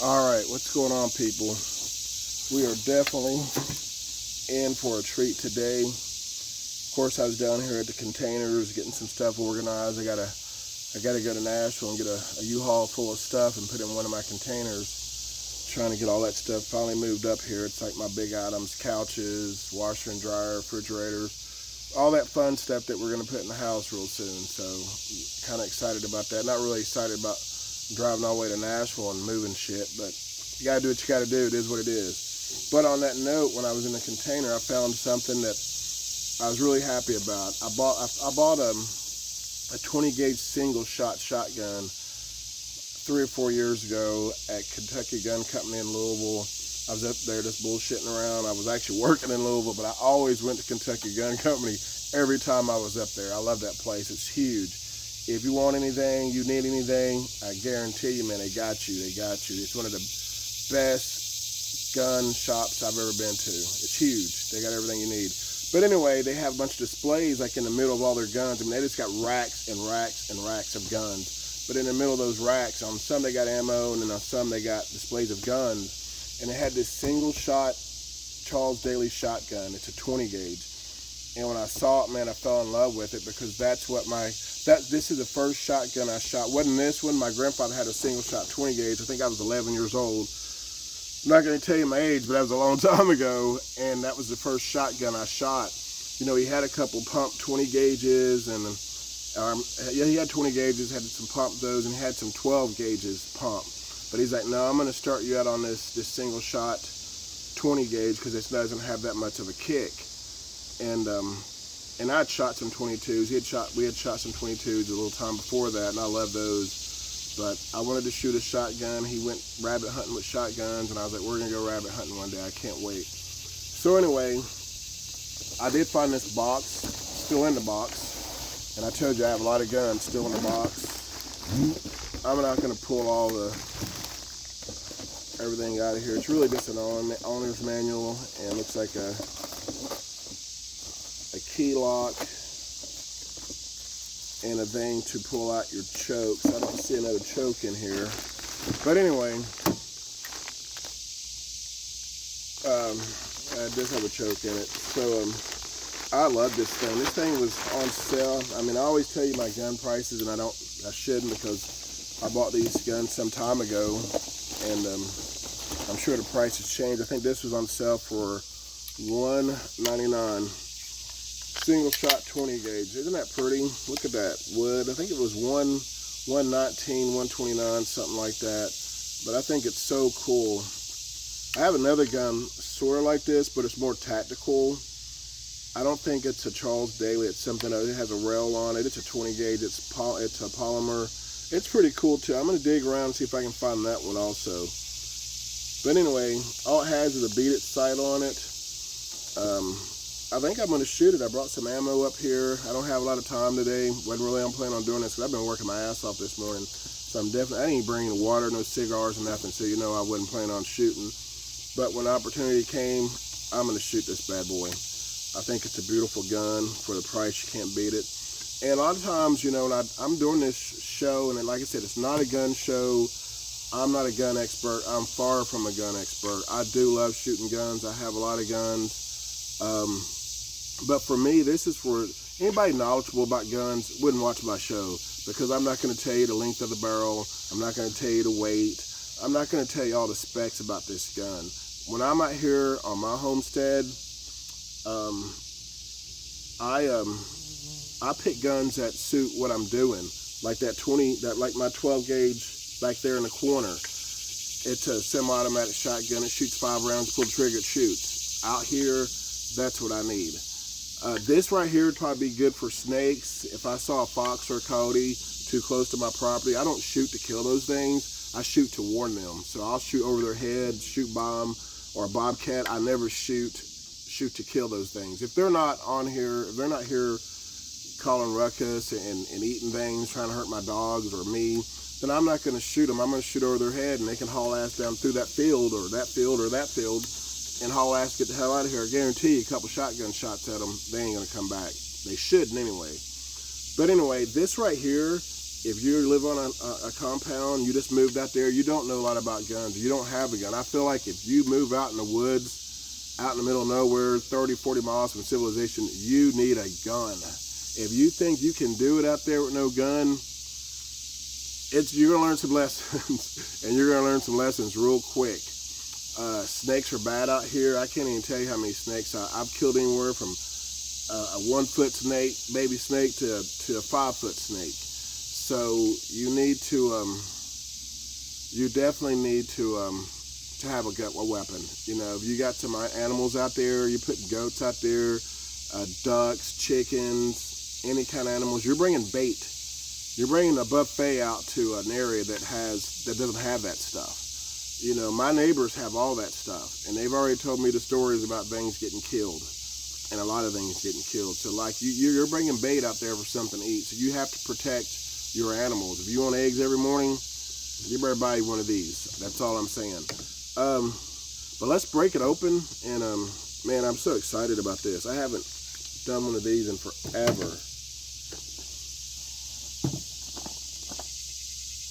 All right, what's going on, people? We are definitely in for a treat today. Of course, I was down here at the containers getting some stuff organized. I gotta go to Nashville and get a U-Haul full of stuff and put it in one of my containers. Trying to get all that stuff finally moved up here. It's like my big items: couches, washer and dryer, refrigerators, all that fun stuff that we're gonna put in the house real soon. So, kind of excited about that. Not really excited about driving all the way to Nashville and moving shit, but you gotta do what you gotta do. It is what it is. But on that note, when I was in the container, I found something that I was really happy about. I bought a 20 gauge single shot shotgun 3 or 4 years ago at Kentucky Gun Company in Louisville. I was up there just bullshitting around. I was actually working in Louisville, but I always went to Kentucky Gun Company every time I was up there. I love that place. It's huge. If you want anything, you need anything, I guarantee you, man, they got you. They got you. It's one of the best gun shops I've ever been to. It's huge. They got everything you need. But anyway, they have a bunch of displays like in the middle of all their guns. I mean, they just got racks and racks and racks of guns. But in the middle of those racks, on some they got ammo, and then on some they got displays of guns. And they had this single shot Charles Daly shotgun. It's a 20 gauge. And when I saw it, man, I fell in love with it because that's what this is the first shotgun I shot. Wasn't this one? My grandfather had a single shot 20 gauge. I think I was 11 years old. I'm not going to tell you my age, but that was a long time ago. And that was the first shotgun I shot. You know, he had a couple pump 20 gauges, and yeah, he had 20 gauges, had some pump those, and he had some 12 gauges pump. But he's like, no, I'm going to start you out on this single shot 20 gauge because it doesn't have that much of a kick. And I'd shot some 22s. We had shot some 22s a little time before that, and I love those. But I wanted to shoot a shotgun. He went rabbit hunting with shotguns, and I was like, we're gonna go rabbit hunting one day. I can't wait. So anyway, I did find this box, still in the box, and I told you I have a lot of guns still in the box. I'm not gonna pull all everything out of here. It's really just an owner's manual, and it looks like a key lock and a thing to pull out your chokes. I don't see another choke in here, but anyway, I does have a choke in it. So I love this thing. This thing was on sale. I mean, I always tell you my gun prices, and I shouldn't because I bought these guns some time ago, and I'm sure the price has changed. I think this was on sale for $199. Single shot 20 gauge. Isn't that pretty? Look at that wood. I think it was $119, $129, something like that. But I think it's so cool. I have another gun sort of like this, but it's more tactical. I don't think it's a Charles Daly. It's something else. It has a rail on it. It's a 20 gauge. It's a polymer. It's pretty cool too. I'm gonna dig around and see if I can find that one also. But anyway, all it has is a beat it sight on it. I think I'm going to shoot it. I brought some ammo up here. I don't have a lot of time today. Wasn't really planning on doing this because I've been working my ass off this morning. So I ain't bringing water, no cigars, or nothing. So you know I wasn't planning on shooting. But when the opportunity came, I'm going to shoot this bad boy. I think it's a beautiful gun for the price. You can't beat it. And a lot of times, you know, when I'm doing this show, and like I said, it's not a gun show. I'm not a gun expert. I'm far from a gun expert. I do love shooting guns. I have a lot of guns. But for me, this is for anybody knowledgeable about guns. Wouldn't watch my show because I'm not going to tell you the length of the barrel. I'm not going to tell you the weight. I'm not going to tell you all the specs about this gun. When I'm out here on my homestead, I pick guns that suit what I'm doing. Like like my 12 gauge back there in the corner. It's a semi-automatic shotgun. It shoots 5 rounds. Pull the trigger, it shoots. Out here, that's what I need. This right here would probably be good for snakes. If I saw a fox or a coyote too close to my property, I don't shoot to kill those things. I shoot to warn them. So I'll shoot over their head, shoot bomb, or a bobcat. I never shoot to kill those things. If they're not on here, if they're not here calling ruckus and eating things, trying to hurt my dogs or me, then I'm not going to shoot them. I'm going to shoot over their head, and they can haul ass down through that field or that field or that field and haul ass, get the hell out of here. I guarantee you a couple shotgun shots at them, they ain't gonna come back. They shouldn't anyway. But anyway, this right here if you live on a compound, you just moved out there, you don't know a lot about guns, you don't have a gun. I feel like if you move out in the woods, out in the middle of nowhere, 30, 40 miles from civilization, you need a gun. If you think you can do it out there with no gun, you're gonna learn some lessons, and you're gonna learn some lessons real quick. Snakes are bad out here. I can't even tell you how many snakes I've killed, anywhere from a 1 foot snake, baby snake, to a 5 foot snake. So you need to, you definitely need to have a weapon. You know, if you got some animals out there, you put goats out there, ducks, chickens, any kind of animals, you're bringing bait. You're bringing a buffet out to an area that doesn't have that stuff. You know, my neighbors have all that stuff, and they've already told me the stories about things getting killed, and a lot of things getting killed. So like you're bringing bait out there for something to eat, so you have to protect your animals. If you want eggs every morning, you better buy one of these. That's all I'm saying. But let's break it open, and man, I'm so excited about this. I haven't done one of these in forever.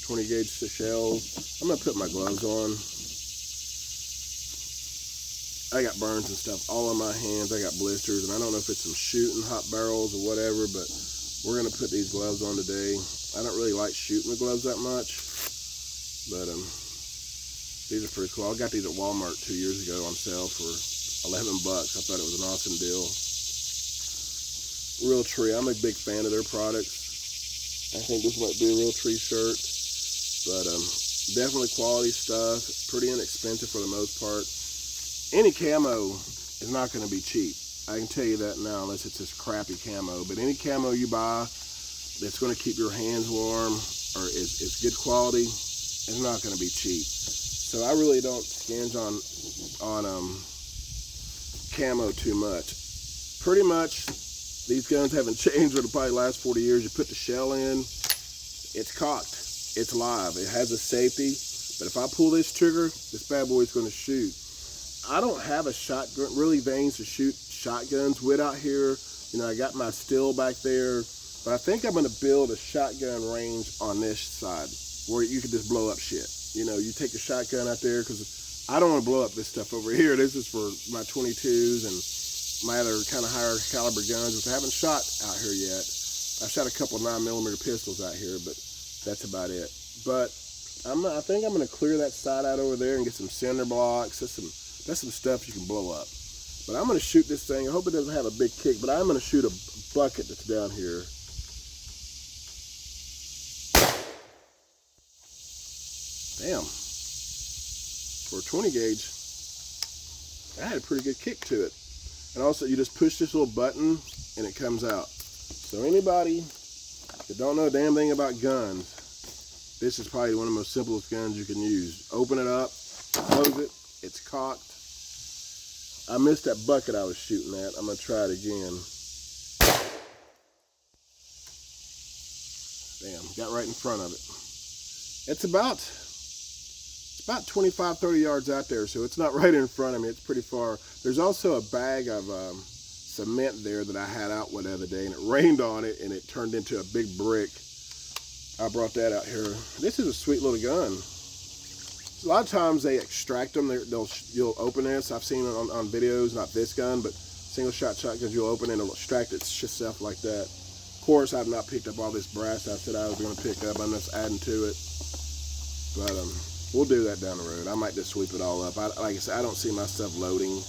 20 gauge shells. I'm gonna put my gloves on. I got burns and stuff all on my hands. I got blisters, and I don't know if it's some shooting hot barrels or whatever, but we're gonna put these gloves on today. I don't really like shooting the gloves that much, but these are pretty cool. I got these at Walmart 2 years ago on sale for $11. I thought it was an awesome deal. Realtree, I'm a big fan of their products. I think this might be a Realtree shirt. But definitely quality stuff, pretty inexpensive for the most part. Any camo is not going to be cheap. I can tell you that now, unless it's this crappy camo. But any camo you buy that's going to keep your hands warm, or is good quality, is not going to be cheap. So I really don't stinge on camo too much. Pretty much, these guns haven't changed for the probably last 40 years. You put the shell in, it's cocked. It's live. It has a safety, but if I pull this trigger, this bad boy is going to shoot. I don't have a shotgun, really veins to shoot shotguns with out here. You know, I got my still back there, but I think I'm going to build a shotgun range on this side where you can just blow up shit. You know, you take a shotgun out there, because I don't want to blow up this stuff over here. This is for my 22s and my other kind of higher caliber guns, which I haven't shot out here yet. I shot a couple 9mm pistols out here, but that's about it. But I think I'm going to clear that side out over there and get some cinder blocks. That's some stuff you can blow up. But I'm going to shoot this thing. I hope it doesn't have a big kick, but I'm going to shoot a bucket that's down here. Damn. For a 20 gauge, that had a pretty good kick to it. And also, you just push this little button and it comes out. So anybody that don't know a damn thing about guns, this is probably one of the most simplest guns you can use. Open it up, close it, it's cocked. I missed that bucket I was shooting at. I'm gonna try it again. Damn, got right in front of it. It's about 25, 30 yards out there, so it's not right in front of me. It's pretty far. There's also a bag of cement there that I had out one other day, and it rained on it and it turned into a big brick. I brought that out here. This is a sweet little gun. A lot of times they extract them. You'll open this. I've seen it on videos, not this gun, but single shot shotguns. You'll open it and it'll extract itself like that. Of course, I've not picked up all this brass I said I was going to pick up. I'm just adding to it. But we'll do that down the road. I might just sweep it all up. Like I said, I don't see myself loading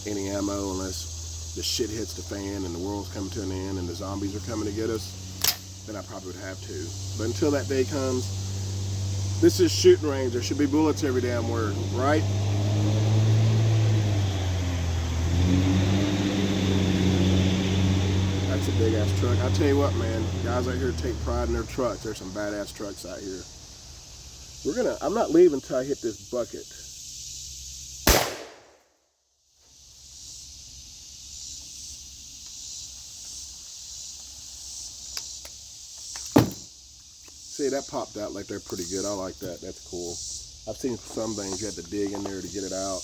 any ammo unless the shit hits the fan and the world's coming to an end and the zombies are coming to get us. Then I probably would have to. But until that day comes, this is shooting range. There should be bullets every damn word, right? That's a big ass truck. I tell you what, man, guys out here take pride in their trucks. There's some badass trucks out here. I'm not leaving until I hit this bucket. See, that popped out like they're pretty good. I like that. That's cool. I've seen some things you have to dig in there to get it out.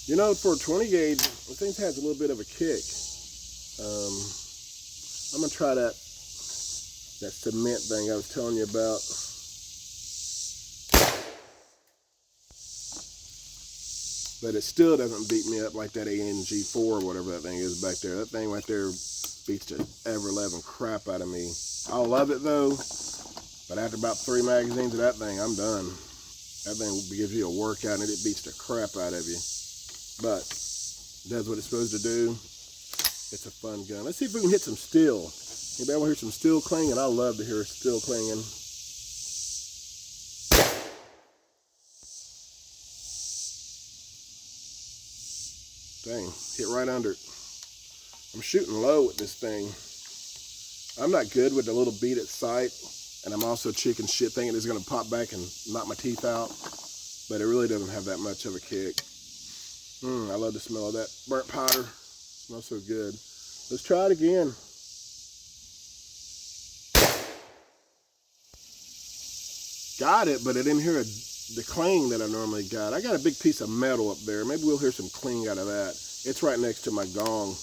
You know, for a 20 gauge, the thing has a little bit of a kick. I'm going to try that that cement thing I was telling you about. But it still doesn't beat me up like that ANG4 or whatever that thing is back there. That thing right there beats the ever-loving crap out of me. I love it though, but after about 3 magazines of that thing, I'm done. That thing gives you a workout and it beats the crap out of you. But it does what it's supposed to do. It's a fun gun. Let's see if we can hit some steel. Anybody want to hear some steel clanging? I love to hear steel clanging. Dang, hit right under it. I'm shooting low with this thing. I'm not good with the little beat at sight, and I'm also chicken shit thinking it's gonna pop back and knock my teeth out, but it really doesn't have that much of a kick. I love the smell of that burnt powder. It smells so good. Let's try it again. Got it, but I didn't hear the clang that I normally got. I got a big piece of metal up there. Maybe we'll hear some cling out of that. It's right next to my gong.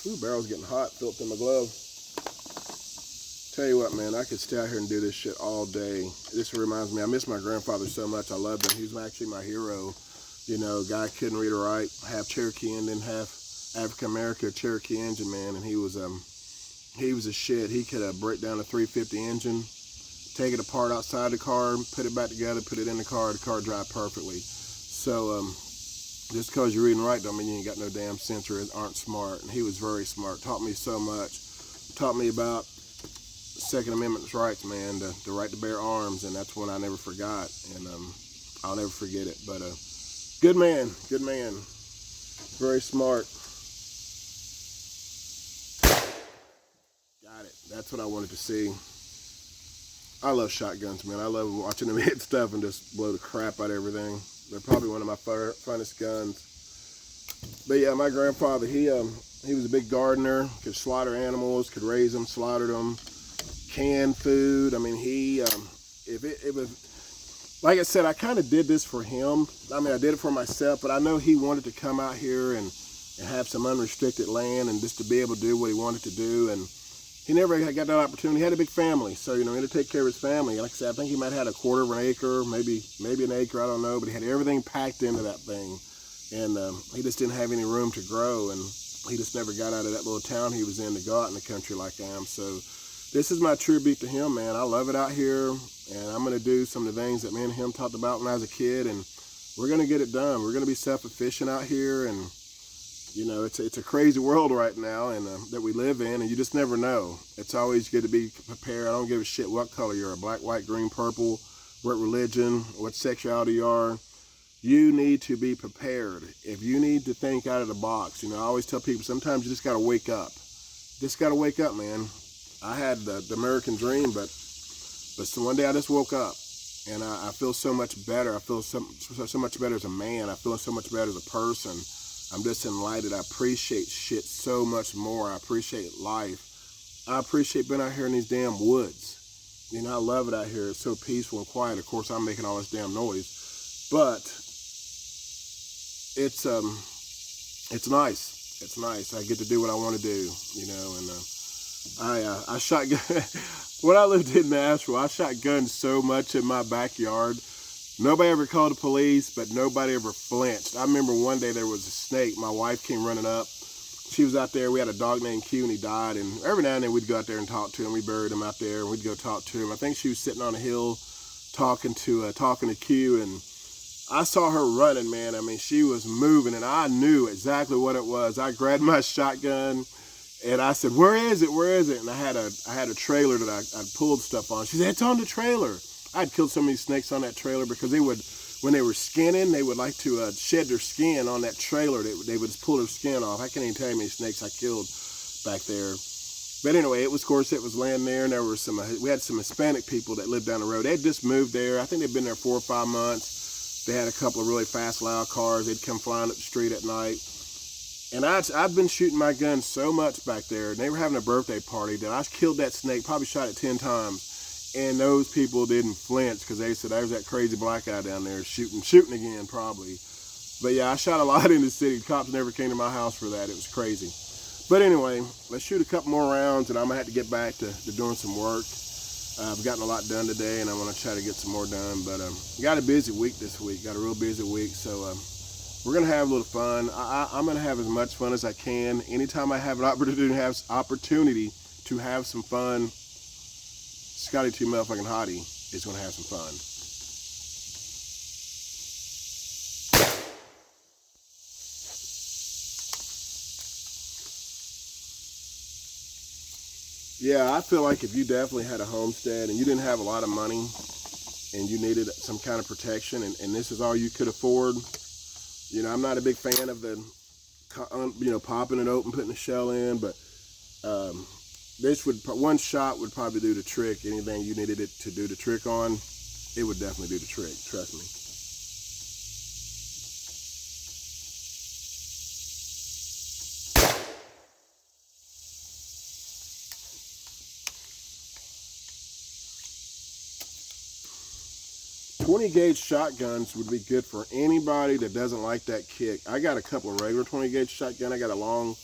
Ooh, barrel's getting hot. Filled in my glove. Tell you what, man, I could stay out here and do this shit all day. This reminds me, I miss my grandfather so much. I loved him. He was actually my hero. You know, guy couldn't read or write. Half Cherokee Indian, half African American Cherokee engine man, and he was a shit. He could break down a 350 engine, take it apart outside the car, put it back together, put it in the car drive perfectly. So just because you read and write don't mean you ain't got no damn sense or aren't smart. And he was very smart, taught me so much. Taught me about Second Amendment rights, man, the right to bear arms, and that's one I never forgot, and I'll never forget it. But good man, very smart. Got it. That's what I wanted to see. I love shotguns, man. I love watching them hit stuff and just blow the crap out of everything. They're probably one of my funnest guns. But yeah, my grandfather, he was a big gardener, could slaughter animals, could raise them, slaughter them, canned food. I mean, it was, like I said, I kind of did this for him. I mean, I did it for myself, but I know he wanted to come out here and have some unrestricted land and just to be able to do what he wanted to do. And he never got that opportunity. He had a big family, so, you know, he had to take care of his family. Like I said, I think he might have had a quarter of an acre, maybe an acre, I don't know, but he had everything packed into that thing. And he just didn't have any room to grow, and he just never got out of that little town he was in to go out in the country like I am. So this is my tribute to him, man. I love it out here, and I'm going to do some of the things that me and him talked about when I was a kid, and we're going to get it done. We're going to be self-efficient out here, and you know, it's a crazy world right now, and that we live in, and you just never know. It's always good to be prepared. I don't give a shit what color you are, black, white, green, purple, what religion, what sexuality you are. You need to be prepared. If you need to think out of the box, you know, I always tell people sometimes you just got to wake up. Just got to wake up, man. I had the American dream, but so one day I just woke up, and I feel so much better. I feel so much better as a man. I feel so much better as a person. I'm just enlightened. I appreciate shit so much more. I appreciate life. I appreciate being out here in these damn woods. You know, I love it out here. It's so peaceful and quiet. Of course, I'm making all this damn noise, but it's nice. It's nice. I get to do what I want to do, you know, and I shot when I lived in Nashville, I shot guns so much in my backyard. Nobody ever called the police, but nobody ever flinched. I remember one day there was a snake. My wife came running up. She was out there. We had a dog named Q, and he died. And every now and then we'd go out there and talk to him. We buried him out there, and we'd go talk to him. I think she was sitting on a hill talking to Q, and I saw her running, man. I mean, she was moving, and I knew exactly what it was. I grabbed my shotgun, and I said, "Where is it? Where is it?" And I had a trailer that I pulled stuff on. She said, "It's on the trailer." I'd killed so many snakes on that trailer because they would, when they were skinning, they would like to shed their skin on that trailer. They would just pull their skin off. I can't even tell you how many snakes I killed back there. But anyway, it was laying there, and there were we had some Hispanic people that lived down the road. They'd just moved there. I think they'd been there 4 or 5 months. They had a couple of really fast, loud cars. They'd come flying up the street at night. And I'd been shooting my gun so much back there, and they were having a birthday party that I killed that snake, probably shot it 10 times. And those people didn't flinch because they said, "There's that crazy black guy down there shooting again, probably." But yeah, I shot a lot in the city. Cops never came to my house for that. It was crazy. But anyway, let's shoot a couple more rounds, and I'm gonna have to get back to doing some work. I've gotten a lot done today, and I want to try to get some more done. But got a busy week this week. Got a real busy week, so we're gonna have a little fun. I'm gonna have as much fun as I can. Anytime I have an opportunity to have some fun, Scotty 2 Motherfucking Hottie is gonna have some fun. Yeah, I feel like if you definitely had a homestead and you didn't have a lot of money and you needed some kind of protection, and this is all you could afford, you know, I'm not a big fan of the, you know, popping it open, putting the shell in, but one shot would probably do the trick. Anything you needed it to do the trick on, it would definitely do the trick, trust me. 20 gauge shotguns would be good for anybody that doesn't like that kick. I got a couple of regular 20 gauge shotgun. I got a long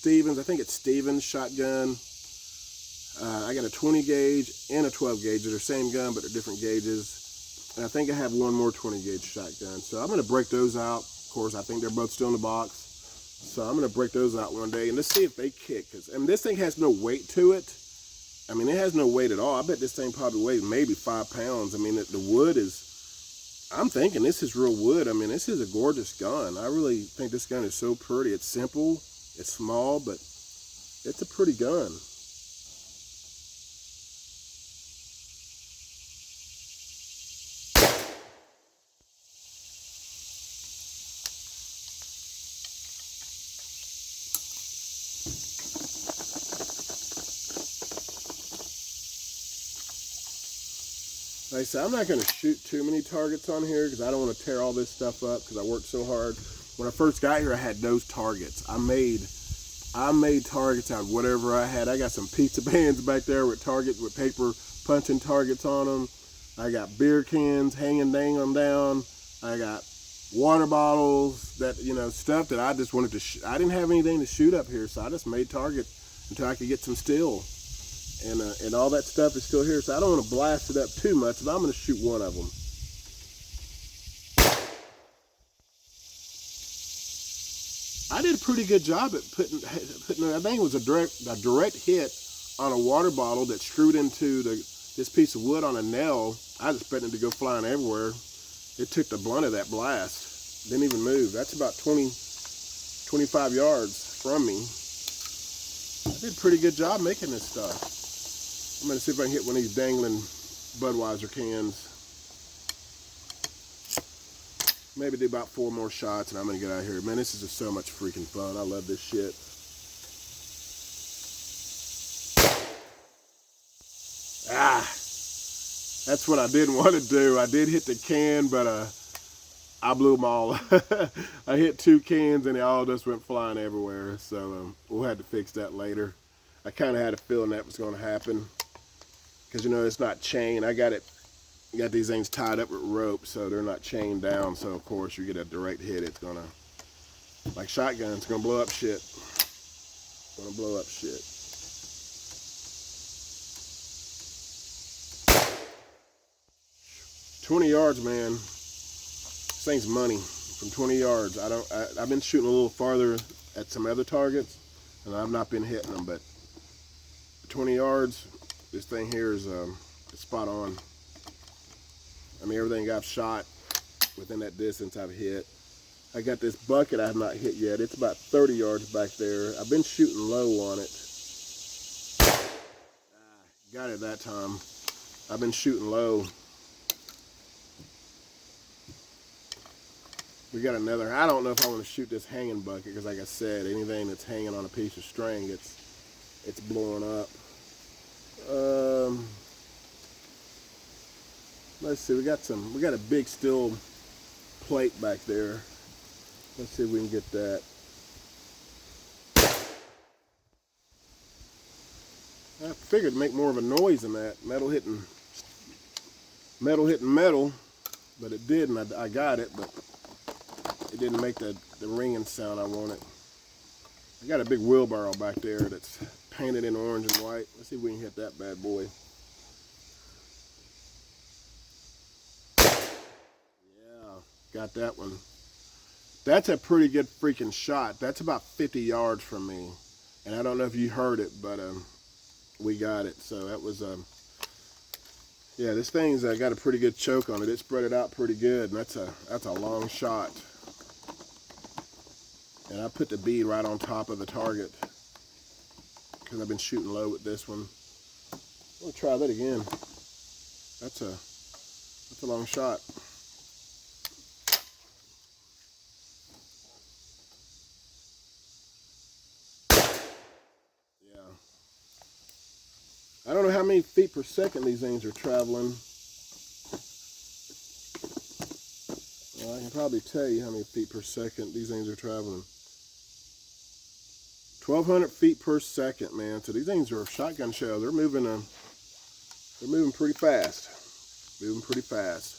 Stevens, I think it's Stevens shotgun. I got a 20 gauge and a 12 gauge. They're the same gun, but they're different gauges. And I think I have one more 20 gauge shotgun. So I'm going to break those out. Of course, I think they're both still in the box. So I'm going to break those out one day and let's see if they kick. Because I mean, this thing has no weight to it. I mean, it has no weight at all. I bet this thing probably weighs maybe 5 pounds. I mean, the wood is, I'm thinking this is real wood. I mean, this is a gorgeous gun. I really think this gun is so pretty. It's simple, it's small, but it's a pretty gun. Like I said, I'm not going to shoot too many targets on here because I don't want to tear all this stuff up because I worked so hard. When I first got here, I had those targets. I made targets out of whatever I had. I got some pizza pans back there with paper punching targets on them. I got beer cans hanging them down. I got water bottles, that, you know, stuff that I just wanted to I didn't have anything to shoot up here, so I just made targets until I could get some steel. And all that stuff is still here, so I don't want to blast it up too much, but I'm going to shoot one of them. I did a pretty good job at putting I think it was a direct hit on a water bottle that screwed into this piece of wood on a nail. I was expecting it to go flying everywhere. It took the blunt of that blast. Didn't even move. That's about 25 yards from me. I did a pretty good job making this stuff. I'm going to see if I can hit one of these dangling Budweiser cans. Maybe do about 4 more shots and I'm going to get out of here. Man, this is just so much freaking fun. I love this shit. That's what I didn't want to do. I did hit the can, but I blew them all. I hit 2 cans and they all just went flying everywhere. So we'll have to fix that later. I kind of had a feeling that was going to happen. Because, you know, it's not chained. I got these things tied up with rope, so they're not chained down. So, of course, you get a direct hit. It's going to, like shotguns, it's going to blow up shit. It's going to blow up shit. $20 yards, man. This thing's money from 20 yards. I've been shooting a little farther at some other targets, and I've not been hitting them, but 20 yards, this thing here is spot on. I mean, everything I've shot within that distance I've hit. I got this bucket I have not hit yet. It's about 30 yards back there. I've been shooting low on it. Got it that time. I've been shooting low. We got another. I don't know if I want to shoot this hanging bucket because, like I said, anything that's hanging on a piece of string, it's blowing up. Let's see. We got a big steel plate back there. Let's see if we can get that. I figured it'd make more of a noise than that. Metal hitting metal, but it didn't. I got it, but it didn't make the ringing sound I wanted. I got a big wheelbarrow back there that's painted in orange and white. Let's see if we can hit that bad boy. Yeah, got that one. That's a pretty good freaking shot. That's about 50 yards from me. And I don't know if you heard it, but we got it. So that was, yeah, this thing's got a pretty good choke on it. It spread it out pretty good, and that's a long shot. And I put the bead right on top of the target because I've been shooting low with this one. We'll try that again. That's a long shot. Yeah. I don't know how many feet per second these things are traveling. Well, I can probably tell you how many feet per second these things are traveling. 1,200 feet per second, man. So these things are shotgun shells. They're moving pretty fast. Moving pretty fast.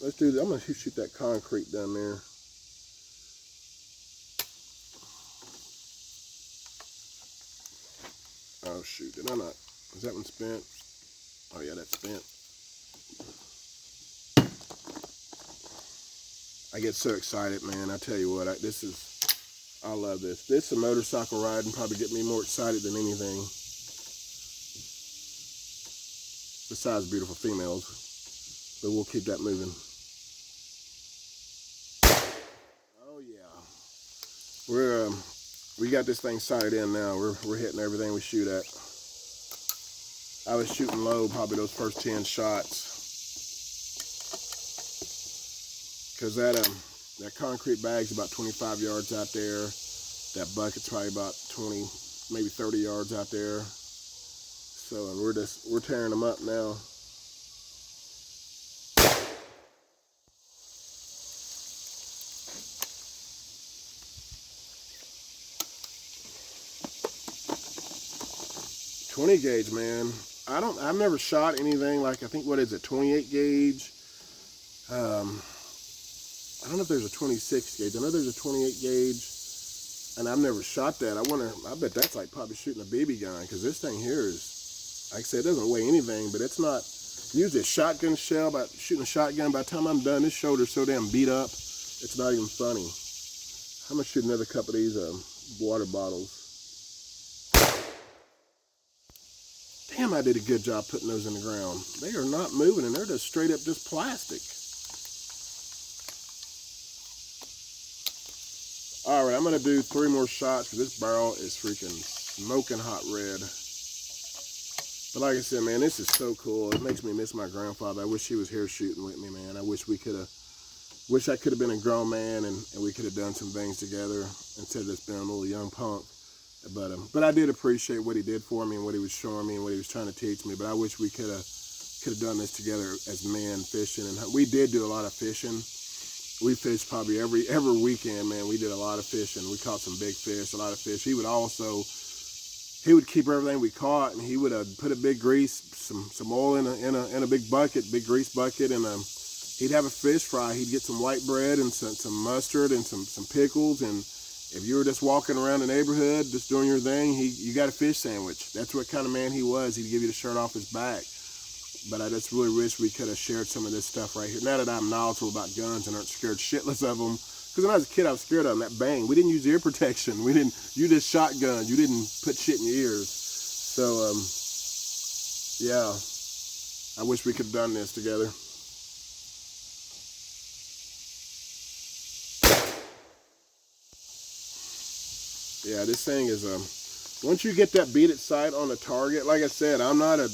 Let's do this. I'm gonna shoot that concrete down there. Oh shoot, did I not? Is that one spent? Oh yeah, that's spent. I get so excited, man. I tell you what, I love this. This and motorcycle riding probably get me more excited than anything. Besides beautiful females. But we'll keep that moving. Oh yeah. We got this thing sighted in now. We're hitting everything we shoot at. I was shooting low probably those first 10 shots. Because that concrete bag's about 25 yards out there. That bucket's probably about 20, maybe 30 yards out there. So and we're tearing them up now. .20 gauge, man. I've never shot anything like, I think, what is it, 28 gauge? I don't know if there's a 26 gauge. I know there's a 28 gauge, and I've never shot that. I bet that's like probably shooting a BB gun, because this thing here is, like I said, it doesn't weigh anything, but it's not, usually a shotgun shell, about shooting a shotgun, by the time I'm done, this shoulder's so damn beat up, it's not even funny. I'm gonna shoot another couple of these water bottles. Damn, I did a good job putting those in the ground. They are not moving, and they're just straight up just plastic. All right, I'm gonna do 3 more shots because this barrel is freaking smoking hot red. But like I said, man, this is so cool. It makes me miss my grandfather. I wish he was here shooting with me, man. I wish I could have been a grown man and we could have done some things together instead of just being a little young punk. But I did appreciate what he did for me and what he was showing me and what he was trying to teach me. But I wish we could have done this together as men fishing. And we did do a lot of fishing. We fished probably every weekend, man. We did a lot of fishing. We caught some big fish, a lot of fish. He would keep everything we caught, and he would put a big grease, some oil in a big bucket, big grease bucket, and he'd have a fish fry. He'd get some white bread and some mustard and some pickles, and if you were just walking around the neighborhood, just doing your thing, you got a fish sandwich. That's what kind of man he was. He'd give you the shirt off his back. But I just really wish we could have shared some of this stuff right here. Now that I'm knowledgeable about guns and aren't scared shitless of them, because when I was a kid, I was scared of them. That bang, we didn't use ear protection. You just shotgun. You didn't put shit in your ears. So, yeah, I wish we could have done this together. Yeah, this thing is, once you get that beaded sight on the target, like I said, I'm not a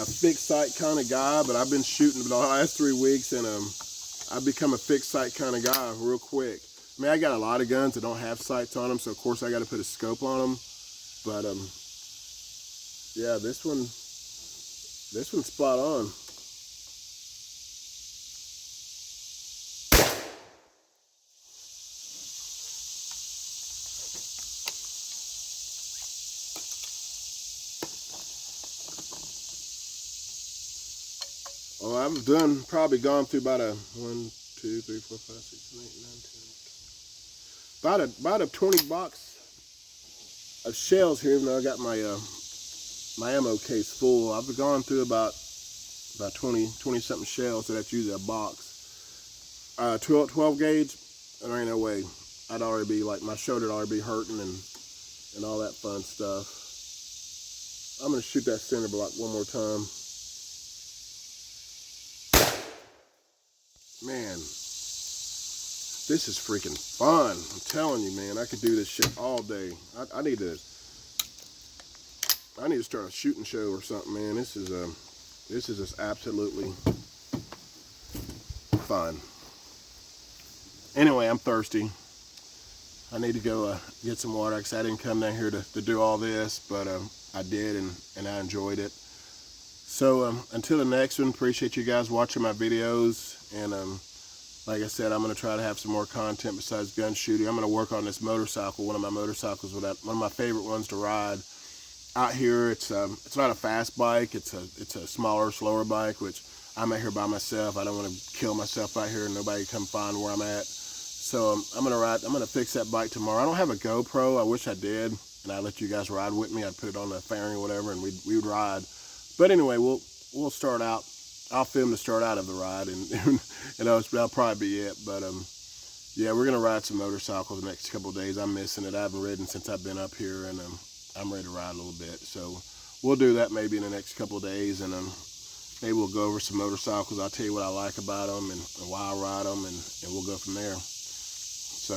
fixed sight kind of guy, but I've been shooting for the last 3 weeks, and I've become a fixed sight kind of guy real quick. I mean, I got a lot of guns that don't have sights on them, so of course I got to put a scope on them. But yeah, this one's spot on. Well, I've probably gone through about a 1, 2, 3, 4, 5, 6, 7, 8, 9, 10. About a 20 box of shells here, even though I got my my ammo case full. I've gone through about 20 something shells, so that's usually a box. 12 gauge, there ain't no way. I'd already be like, my shoulder'd already be hurting and all that fun stuff. I'm gonna shoot that center block one more time. Man, this is freaking fun. I'm telling you, man, I could do this shit all day. I need to start a shooting show or something, man. This is just absolutely fun. Anyway, I'm thirsty. I need to go get some water, because I didn't come down here to do all this, but I did, and I enjoyed it. So until the next one, appreciate you guys watching my videos, and like I said, I'm going to try to have some more content besides gun shooting. I'm going to work on this motorcycle, one of my motorcycles, one of my favorite ones to ride. Out here, it's not a fast bike. It's a smaller, slower bike, which I'm out here by myself. I don't want to kill myself out here and nobody come find where I'm at. So I'm gonna fix that bike tomorrow. I don't have a GoPro. I wish I did, and I'd let you guys ride with me. I'd put it on the fairing or whatever, and we would ride. But anyway, we'll start out. I'll film the start out of the ride, and that'll probably be it. But yeah, we're gonna ride some motorcycles the next couple of days. I'm missing it. I haven't ridden since I've been up here, and I'm ready to ride a little bit. So we'll do that maybe in the next couple of days, and maybe we'll go over some motorcycles. I'll tell you what I like about them and why I ride them, and we'll go from there. So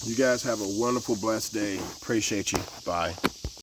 you guys have a wonderful, blessed day. Appreciate you. Bye.